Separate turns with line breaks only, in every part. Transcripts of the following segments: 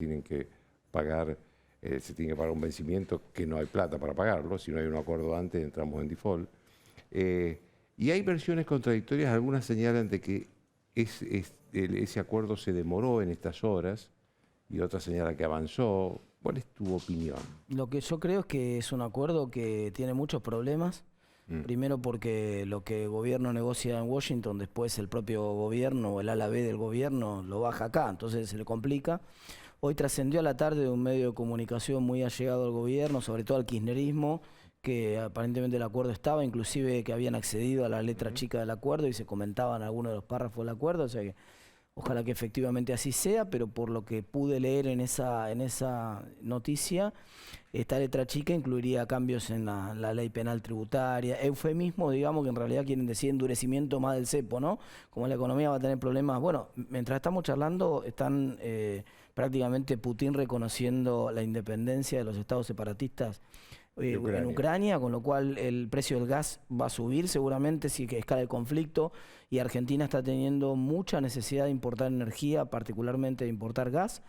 tienen que pagar, se tiene que pagar un vencimiento que no hay plata para pagarlo, si no hay un acuerdo antes entramos en default. Y hay versiones contradictorias, algunas señalan de que ese acuerdo se demoró en estas horas y otras señalan que avanzó. ¿Cuál es tu opinión?
Lo que yo creo es que es un acuerdo que tiene muchos problemas. Primero porque lo que el gobierno negocia en Washington, después el propio gobierno o el ala B del gobierno lo baja acá, entonces se le complica. Hoy trascendió a la tarde de un medio de comunicación muy allegado al gobierno, sobre todo al kirchnerismo, que aparentemente el acuerdo estaba, inclusive que habían accedido a la letra chica del acuerdo y se comentaban algunos de los párrafos del acuerdo, o sea que ojalá que efectivamente así sea, pero por lo que pude leer en esa noticia, esta letra chica incluiría cambios en la ley penal tributaria, eufemismo, digamos, que en realidad quieren decir endurecimiento más del cepo, ¿no? Como la economía va a tener problemas. Bueno, mientras estamos charlando, están prácticamente Putin reconociendo la independencia de los estados separatistas en Ucrania, con lo cual el precio del gas va a subir seguramente si escala el conflicto, y Argentina está teniendo mucha necesidad de importar energía, particularmente de importar gas.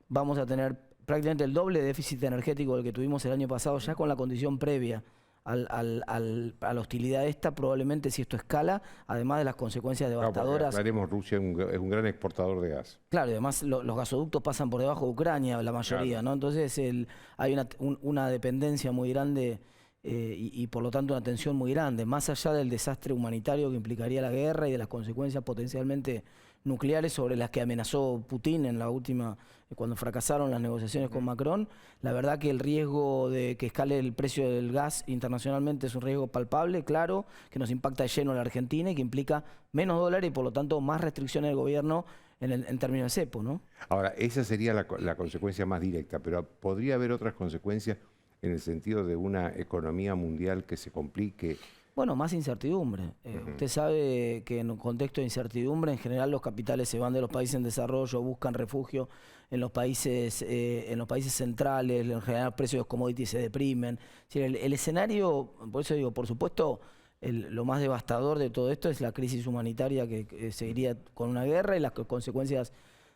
Vamos a tener prácticamente el doble de déficit energético del que tuvimos el año pasado, ya con la condición previa a la hostilidad esta, probablemente si esto escala, además de las consecuencias devastadoras.
Aclaremos, Rusia es un gran exportador de gas.
Claro, y además los gasoductos pasan por debajo de Ucrania, la mayoría, claro, ¿no? Entonces hay una dependencia muy grande y por lo tanto una tensión muy grande, más allá del desastre humanitario que implicaría la guerra y de las consecuencias potencialmente nucleares sobre las que amenazó Putin en la última, cuando fracasaron las negociaciones con Macron. La verdad que el riesgo de que escale el precio del gas internacionalmente es un riesgo palpable, claro, que nos impacta de lleno en la Argentina y que implica menos dólares y por lo tanto más restricciones del gobierno en términos de cepo, ¿no?
Ahora, esa sería la consecuencia más directa, pero ¿podría haber otras consecuencias en el sentido de una economía mundial que se complique?
Bueno, más incertidumbre. Usted sabe que en un contexto de incertidumbre, en general los capitales se van de los países en desarrollo, buscan refugio en los países centrales, en general los precios de los commodities se deprimen. Es decir, el escenario, por eso digo, por supuesto, lo más devastador de todo esto es la crisis humanitaria que seguiría con una guerra y las consecuencias,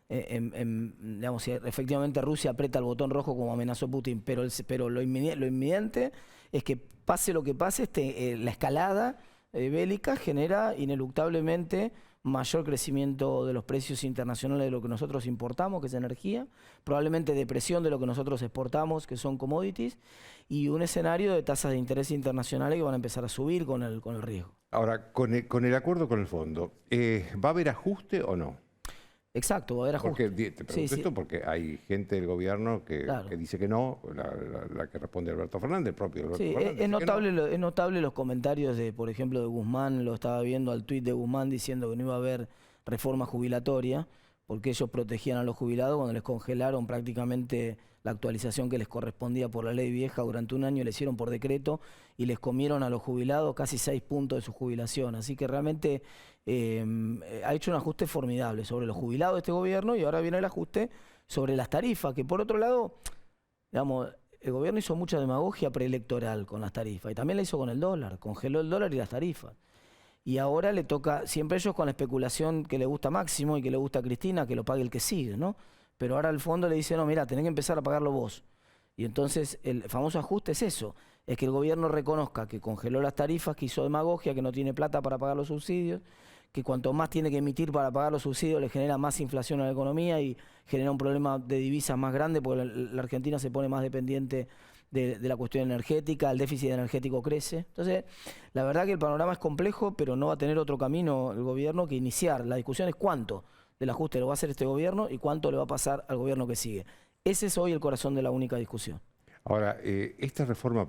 digamos, si efectivamente Rusia aprieta el botón rojo como amenazó Putin, pero lo inminente es que pase lo que pase, la escalada bélica genera ineluctablemente mayor crecimiento de los precios internacionales de lo que nosotros importamos, que es energía, probablemente depresión de lo que nosotros exportamos, que son commodities, y un escenario de tasas de interés internacionales que van a empezar a subir con el riesgo.
Ahora, con el acuerdo con el fondo, ¿va a haber ajuste o no?
Exacto, va a haber ajuste.
Porque te pregunto esto porque hay gente del gobierno que dice que no, la que responde Alberto Fernández, el propio Alberto Fernández.
Es notable los comentarios de, por ejemplo, de Guzmán, lo estaba viendo al tuit de Guzmán diciendo que no iba a haber reforma jubilatoria, porque ellos protegían a los jubilados cuando les congelaron prácticamente la actualización que les correspondía por la ley vieja durante un año, le hicieron por decreto y les comieron a los jubilados casi 6 puntos de su jubilación. Así que realmente ha hecho un ajuste formidable sobre los jubilados de este gobierno y ahora viene el ajuste sobre las tarifas, que por otro lado, digamos, el gobierno hizo mucha demagogia preelectoral con las tarifas y también la hizo con el dólar, congeló el dólar y las tarifas. Y ahora le toca, siempre ellos con la especulación que le gusta a Máximo y que le gusta a Cristina, que lo pague el que sigue, ¿no? Pero ahora al fondo le dice, no, mira, tenés que empezar a pagarlo vos. Y entonces el famoso ajuste es eso, es que el gobierno reconozca que congeló las tarifas, que hizo demagogia, que no tiene plata para pagar los subsidios, que cuanto más tiene que emitir para pagar los subsidios le genera más inflación a la economía y genera un problema de divisas más grande porque la Argentina se pone más dependiente de la cuestión energética, el déficit energético crece. Entonces, la verdad que el panorama es complejo, pero no va a tener otro camino el gobierno que iniciar. La discusión es cuánto del ajuste lo va a hacer este gobierno y cuánto le va a pasar al gobierno que sigue. Ese es hoy el corazón de la única discusión.
Ahora, esta reforma,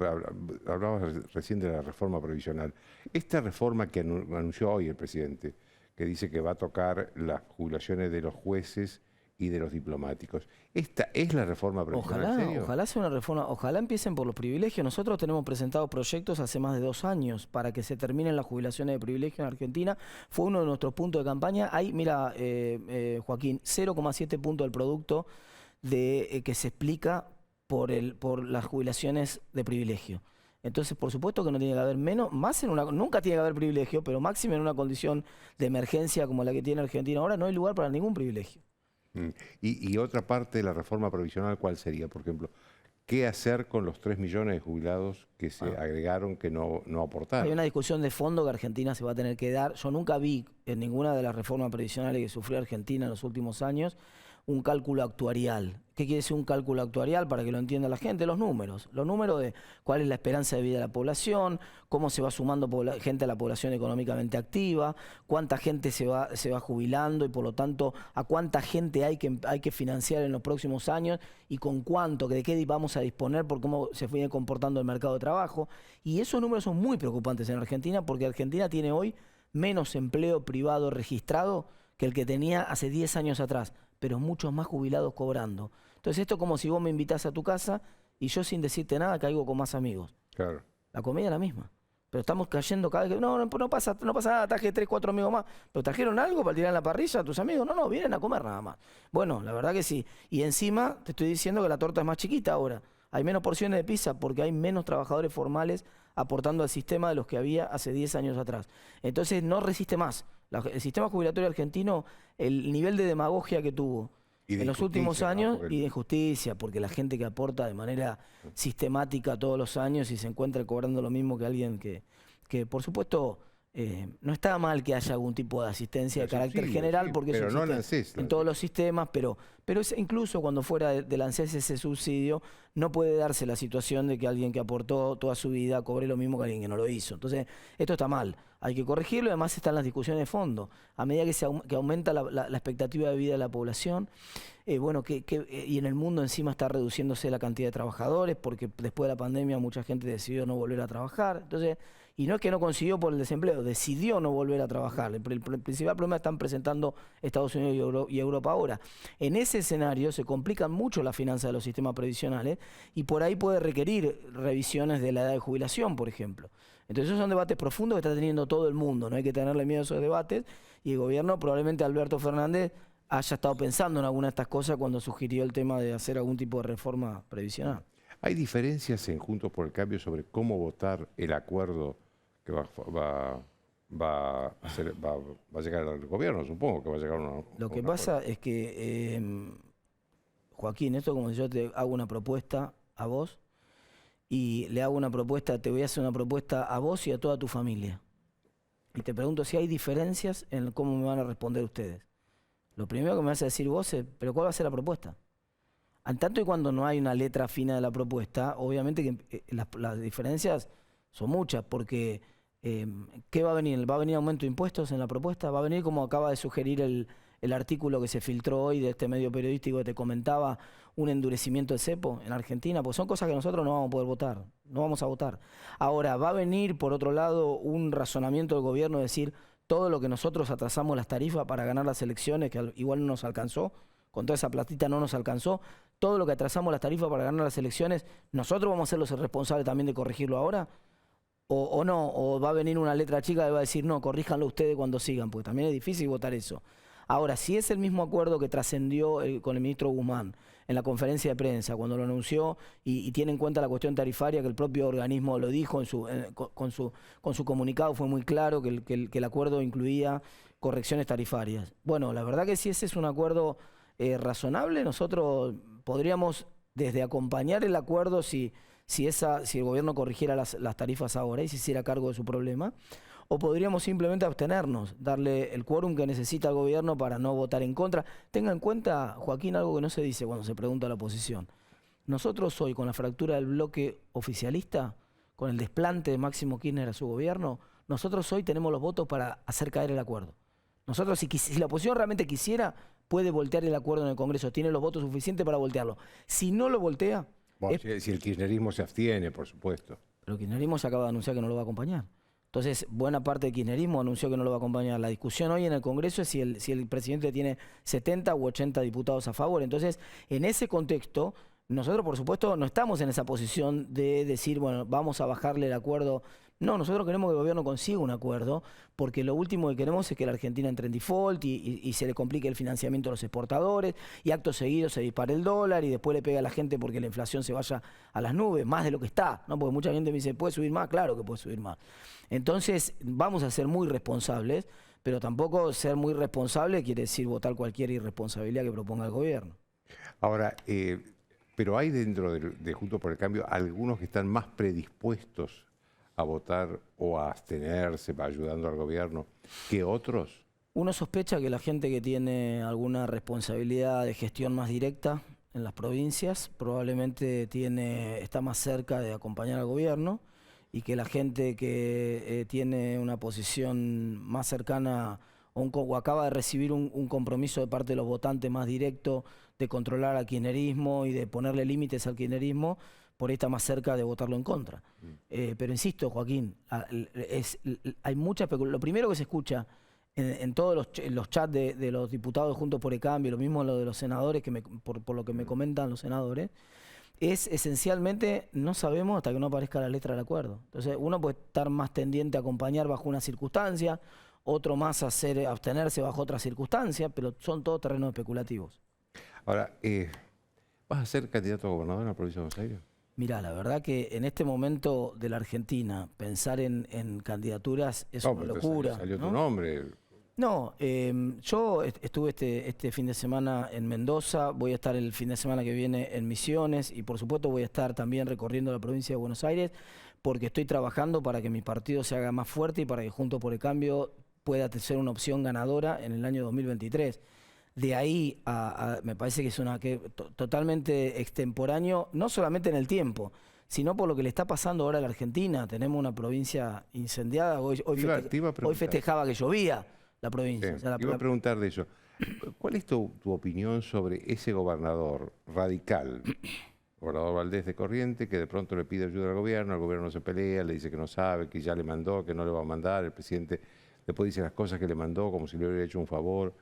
hablabas recién de la reforma previsional, esta reforma que anunció hoy el presidente, que dice que va a tocar las jubilaciones de los jueces y de los diplomáticos. ¿Esta es la reforma previsional?
Ojalá sea una reforma, ojalá empiecen por los privilegios. Nosotros tenemos presentado proyectos hace más de 2 años para que se terminen las jubilaciones de privilegio en Argentina. Fue uno de nuestros puntos de campaña. Hay, mira, Joaquín, 0,7 puntos del producto que se explica por las jubilaciones de privilegio. Entonces, por supuesto que no tiene que haber nunca tiene que haber privilegio, pero máximo en una condición de emergencia como la que tiene Argentina ahora, no hay lugar para ningún privilegio.
Mm. Y otra parte de la reforma previsional, ¿cuál sería? Por ejemplo, ¿qué hacer con los 3 millones de jubilados que se agregaron que no aportaron?
Hay una discusión de fondo que Argentina se va a tener que dar. Yo nunca vi en ninguna de las reformas previsionales que sufrió Argentina en los últimos años un cálculo actuarial. ¿Qué quiere decir un cálculo actuarial? Para que lo entienda la gente, los números. Los números de cuál es la esperanza de vida de la población, cómo se va sumando gente a la población económicamente activa, cuánta gente se va jubilando y por lo tanto a cuánta gente hay que financiar en los próximos años y con cuánto, de qué vamos a disponer por cómo se viene comportando el mercado de trabajo. Y esos números son muy preocupantes en Argentina porque Argentina tiene hoy menos empleo privado registrado que el que tenía hace 10 años atrás, pero muchos más jubilados cobrando. Entonces esto es como si vos me invitás a tu casa y yo sin decirte nada caigo con más amigos.
Claro.
La comida es la misma. Pero estamos cayendo cada vez que... No pasa nada, traje 3, 4 amigos más. ¿Pero trajeron algo para tirar en la parrilla a tus amigos? No, vienen a comer nada más. Bueno, la verdad que sí. Y encima te estoy diciendo que la torta es más chiquita ahora. Hay menos porciones de pizza porque hay menos trabajadores formales aportando al sistema de los que había hace 10 años atrás. Entonces no resiste más. El sistema jubilatorio argentino, el nivel de demagogia que tuvo en los últimos años y de injusticia, porque la gente que aporta de manera sistemática todos los años y se encuentra cobrando lo mismo que alguien que por supuesto, no está mal que haya algún tipo de asistencia de carácter general, porque eso existe en todos los sistemas, pero incluso cuando fuera del ANSES ese subsidio, no puede darse la situación de que alguien que aportó toda su vida cobre lo mismo que alguien que no lo hizo. Entonces, esto está mal. Hay que corregirlo y además están las discusiones de fondo. A medida que aumenta la expectativa de vida de la población, y en el mundo encima está reduciéndose la cantidad de trabajadores, porque después de la pandemia mucha gente decidió no volver a trabajar. Entonces, y no es que no consiguió por el desempleo, decidió no volver a trabajar. El principal problema están presentando Estados Unidos y Europa ahora. En ese escenario se complican mucho las finanzas de los sistemas previsionales y por ahí puede requerir revisiones de la edad de jubilación, por ejemplo. Entonces esos son debates profundos que está teniendo todo el mundo, no hay que tenerle miedo a esos debates y el gobierno, probablemente Alberto Fernández, haya estado pensando en alguna de estas cosas cuando sugirió el tema de hacer algún tipo de reforma previsional.
¿Hay diferencias en Juntos por el Cambio sobre cómo votar el acuerdo que va a llegar al gobierno? Supongo que va a llegar una...
Lo que pasa es que, Joaquín, esto como si yo te hago una propuesta a vos y le hago una propuesta, te voy a hacer una propuesta a vos y a toda tu familia. Y te pregunto si hay diferencias en cómo me van a responder ustedes. Lo primero que me vas a decir vos es, ¿pero cuál va a ser la propuesta? En tanto y cuando no hay una letra fina de la propuesta, obviamente que las diferencias son muchas, porque ¿qué va a venir? ¿Va a venir aumento de impuestos en la propuesta? ¿Va a venir como acaba de sugerir el artículo que se filtró hoy de este medio periodístico que te comentaba, un endurecimiento del cepo en Argentina? Pues son cosas que nosotros no vamos a poder votar, no vamos a votar. Ahora, ¿va a venir por otro lado un razonamiento del gobierno de decir todo lo que nosotros atrasamos las tarifas para ganar las elecciones, que igual no nos alcanzó? Con toda esa platita no nos alcanzó. Todo lo que atrasamos las tarifas para ganar las elecciones, ¿nosotros vamos a ser los responsables también de corregirlo ahora? ¿O no? ¿O va a venir una letra chica que va a decir, no, corríjanlo ustedes cuando sigan? Porque también es difícil votar eso. Ahora, si es el mismo acuerdo que trascendió con el ministro Guzmán en la conferencia de prensa, cuando lo anunció y tiene en cuenta la cuestión tarifaria, que el propio organismo lo dijo con su comunicado, fue muy claro que el acuerdo incluía correcciones tarifarias. Bueno, la verdad que si ese es un acuerdo razonable, nosotros podríamos desde acompañar el acuerdo si el gobierno corrigiera las tarifas ahora y se hiciera cargo de su problema, o podríamos simplemente abstenernos, darle el quórum que necesita el gobierno para no votar en contra. Tenga en cuenta, Joaquín, algo que no se dice cuando se pregunta a la oposición. Nosotros hoy, con la fractura del bloque oficialista, con el desplante de Máximo Kirchner a su gobierno, nosotros hoy tenemos los votos para hacer caer el acuerdo. Nosotros, si la oposición realmente quisiera, puede voltear el acuerdo en el Congreso, tiene los votos suficientes para voltearlo. Si no lo voltea...
Bueno, si el kirchnerismo se abstiene, por supuesto.
Pero el kirchnerismo se acaba de anunciar que no lo va a acompañar. Entonces, buena parte del kirchnerismo anunció que no lo va a acompañar. La discusión hoy en el Congreso es si el presidente tiene 70 u 80 diputados a favor. Entonces, en ese contexto, nosotros, por supuesto, no estamos en esa posición de decir, bueno, vamos a bajarle el acuerdo. No, nosotros queremos que el gobierno consiga un acuerdo, porque lo último que queremos es que la Argentina entre en default y se le complique el financiamiento a los exportadores, y acto seguido se dispare el dólar y después le pega a la gente porque la inflación se vaya a las nubes, más de lo que está, ¿no? Porque mucha gente me dice, ¿puede subir más? Claro que puede subir más. Entonces, vamos a ser muy responsables. pero tampoco ser muy responsable quiere decir votar cualquier irresponsabilidad que proponga el gobierno.
Ahora, pero hay dentro de Juntos por el Cambio algunos que están más predispuestos a votar o a abstenerse ayudando al gobierno que otros.
Uno sospecha que la gente que tiene alguna responsabilidad de gestión más directa en las provincias probablemente está más cerca de acompañar al gobierno, y que la gente que tiene una posición más cercana o acaba de recibir un compromiso de parte de los votantes más directo de controlar al kirchnerismo y de ponerle límites al kirchnerismo, por ahí está más cerca de votarlo en contra. Pero insisto, Joaquín, hay mucha especulación. Lo primero que se escucha en todos los chats de los diputados Juntos por el Cambio, lo mismo lo de los senadores, por lo que me comentan los senadores, es esencialmente no sabemos hasta que no aparezca la letra del acuerdo. Entonces uno puede estar más tendiente a acompañar bajo una circunstancia, otro más a abstenerse bajo otra circunstancia, pero son todos terrenos especulativos.
Ahora, ¿vas a ser candidato a gobernador en la provincia de Buenos Aires?
Mirá, la verdad que en este momento de la Argentina pensar en candidaturas es una locura.
Salió
¿no?
tu nombre.
No, yo estuve este fin de semana en Mendoza, voy a estar el fin de semana que viene en Misiones y por supuesto voy a estar también recorriendo la provincia de Buenos Aires porque estoy trabajando para que mi partido se haga más fuerte y para que Juntos por el Cambio pueda ser una opción ganadora en el año 2023. De ahí me parece que es totalmente extemporáneo, no solamente en el tiempo, sino por lo que le está pasando ahora a la Argentina. Tenemos una provincia incendiada, hoy festejaba que llovía la provincia.
Sí, iba a preguntar de eso. ¿Cuál es tu opinión sobre ese gobernador radical, gobernador Valdés de Corrientes, que de pronto le pide ayuda al gobierno se pelea, le dice que no sabe, que ya le mandó, que no le va a mandar, el presidente después dice las cosas que le mandó como si le hubiera hecho un favor?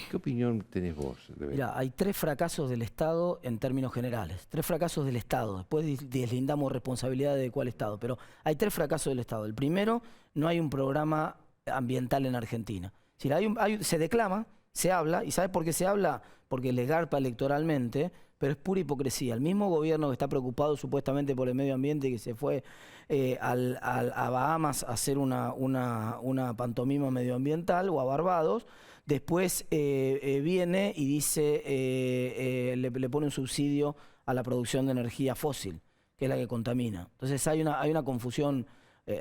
¿Qué opinión tenés vos?
Mira, hay 3 fracasos del Estado en términos generales. 3 fracasos del Estado. Después deslindamos responsabilidad de cuál Estado. Pero hay 3 fracasos del Estado. El primero, no hay un programa ambiental en Argentina. Es decir, se declama, se habla, ¿y sabes por qué se habla? Porque les garpa electoralmente, pero es pura hipocresía. El mismo gobierno que está preocupado supuestamente por el medio ambiente y que se fue a Bahamas a hacer una pantomima medioambiental, o a Barbados, después viene y dice, le pone un subsidio a la producción de energía fósil, que es la que contamina. Entonces hay una confusión,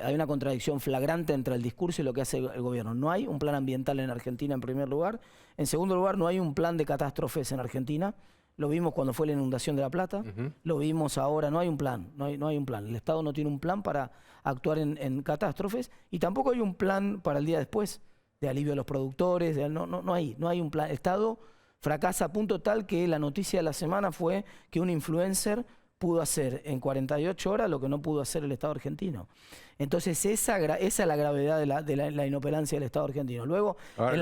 hay una contradicción flagrante entre el discurso y lo que hace el gobierno. No hay un plan ambiental en Argentina, en primer lugar. En segundo lugar, no hay un plan de catástrofes en Argentina. Lo vimos cuando fue la inundación de La Plata, lo vimos ahora, no hay un plan, no hay un plan. El Estado no tiene un plan para actuar en catástrofes y tampoco hay un plan para el día después, de alivio a los productores, no hay un plan. El Estado fracasa a punto tal que la noticia de la semana fue que un influencer pudo hacer en 48 horas lo que no pudo hacer el Estado argentino. Entonces esa es la gravedad de la inoperancia del Estado argentino. Luego,
ahora,
en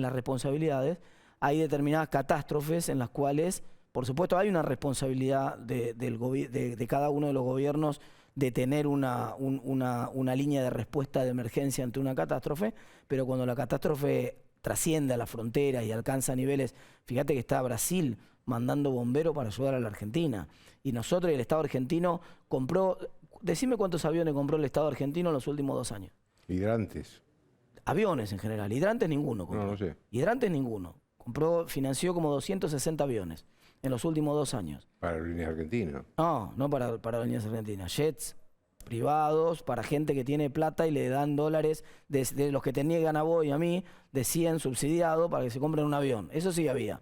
las responsabilidades hay determinadas catástrofes en las cuales, por supuesto, hay una responsabilidad de cada uno de los gobiernos de tener una línea de respuesta de emergencia ante una catástrofe, pero cuando la catástrofe trasciende a la frontera y alcanza niveles, fíjate que está Brasil mandando bomberos para ayudar a la Argentina, y nosotros y el Estado argentino decime cuántos aviones compró el Estado argentino en los últimos 2 años.
Hidrantes.
Aviones en general, hidrantes ninguno compró.
No sé.
Hidrantes ninguno. Financió como 260 aviones en los últimos 2 años.
¿Para líneas argentinas?
No para líneas argentinas. Jets privados, para gente que tiene plata y le dan dólares de los que te niegan a vos y a mí, de 100 subsidiados para que se compren un avión. Eso sí había.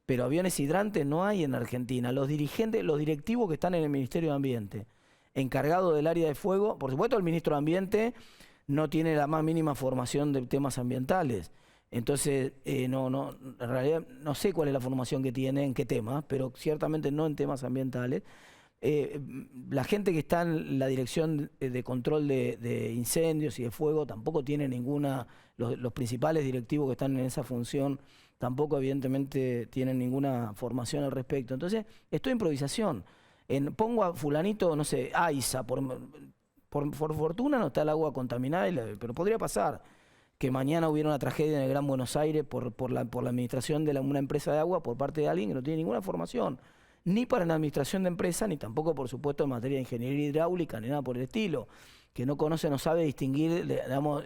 Pero aviones hidrantes no hay en Argentina. Los directivos que están en el Ministerio de Ambiente, encargados del área de fuego, por supuesto el Ministro de Ambiente no tiene la más mínima formación de temas ambientales. Entonces, en realidad no sé cuál es la formación que tiene, en qué temas, pero ciertamente no en temas ambientales. La gente que está en la dirección de control de incendios y de fuego tampoco tiene los principales directivos que están en esa función tampoco evidentemente tienen ninguna formación al respecto. Entonces, esto es improvisación. Pongo a fulanito, no sé, Aiza, por fortuna no está el agua contaminada, pero podría pasar que mañana hubiera una tragedia en el Gran Buenos Aires por la administración de una empresa de agua por parte de alguien que no tiene ninguna formación, ni para la administración de empresa, ni tampoco, por supuesto, en materia de ingeniería hidráulica, ni nada por el estilo, que no conoce, no sabe distinguir, digamos,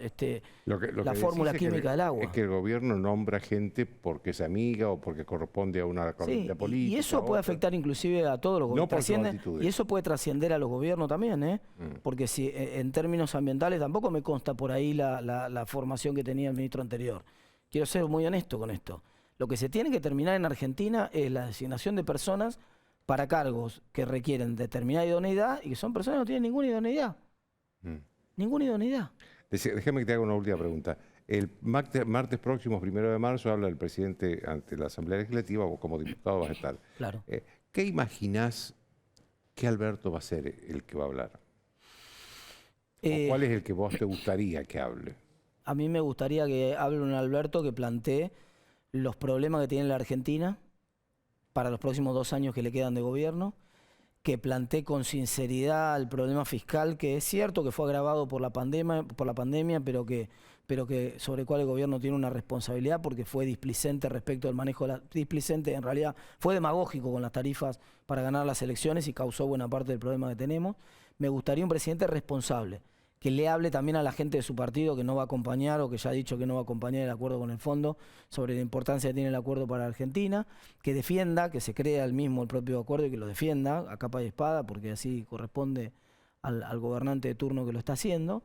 la fórmula química del agua.
Es que el gobierno nombra gente porque es amiga o porque corresponde a una corriente política.
Y eso puede afectar inclusive a todos los gobiernos. Y eso puede trascender a los gobiernos también, ¿eh? Porque si en términos ambientales tampoco me consta por ahí la formación que tenía el ministro anterior. Quiero ser muy honesto con esto. Lo que se tiene que terminar en Argentina es la designación de personas para cargos que requieren determinada idoneidad y que son personas que no tienen ninguna idoneidad. Ninguna idoneidad.
Déjame que te haga una última pregunta. El martes próximo, 1 de marzo, habla el presidente ante la Asamblea Legislativa, vos como diputado vas a estar.
Claro.
¿Qué imaginás que Alberto va a ser el que va a hablar? ¿O cuál es el que vos te gustaría que hable?
A mí me gustaría que hable un Alberto que plantee los problemas que tiene la Argentina para los próximos 2 años que le quedan de gobierno, que plantee con sinceridad el problema fiscal, que es cierto que fue agravado por la pandemia, pero que sobre el cual el gobierno tiene una responsabilidad porque fue displicente respecto al manejo de displicente, en realidad fue demagógico con las tarifas para ganar las elecciones y causó buena parte del problema que tenemos. Me gustaría un presidente responsable, que le hable también a la gente de su partido que no va a acompañar o que ya ha dicho que no va a acompañar el acuerdo con el fondo sobre la importancia que tiene el acuerdo para Argentina, que defienda, que se crea el propio acuerdo y que lo defienda a capa y espada, porque así corresponde al gobernante de turno que lo está haciendo,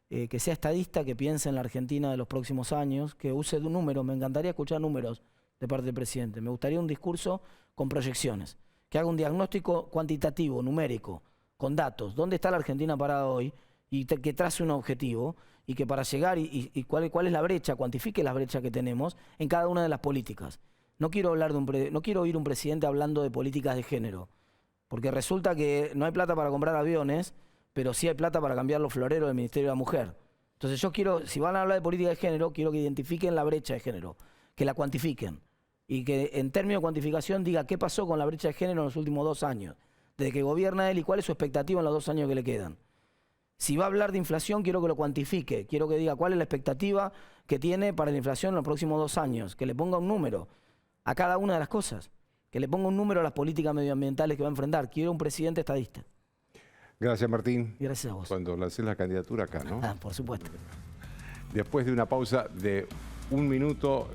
que sea estadista, que piense en la Argentina de los próximos años, que use números. Me encantaría escuchar números de parte del presidente. Me gustaría un discurso con proyecciones, que haga un diagnóstico cuantitativo, numérico, con datos. ¿Dónde está la Argentina parada hoy? Y que trace un objetivo y que para llegar y cuál es la brecha, cuantifique las brechas que tenemos en cada una de las políticas. No quiero oír un presidente hablando de políticas de género, porque resulta que no hay plata para comprar aviones, pero sí hay plata para cambiar los floreros del Ministerio de la Mujer. Entonces yo quiero, si van a hablar de política de género, quiero que identifiquen la brecha de género, que la cuantifiquen y que en términos de cuantificación diga qué pasó con la brecha de género en los últimos 2 años, desde que gobierna él y cuál es su expectativa en los 2 años que le quedan. Si va a hablar de inflación, quiero que lo cuantifique, quiero que diga cuál es la expectativa que tiene para la inflación en los próximos 2 años, que le ponga un número a cada una de las cosas, que le ponga un número a las políticas medioambientales que va a enfrentar. Quiero un presidente estadista.
Gracias, Martín.
Gracias a vos.
Cuando lancé la candidatura acá, ¿no?
Por supuesto.
Después de una pausa de 1 minuto...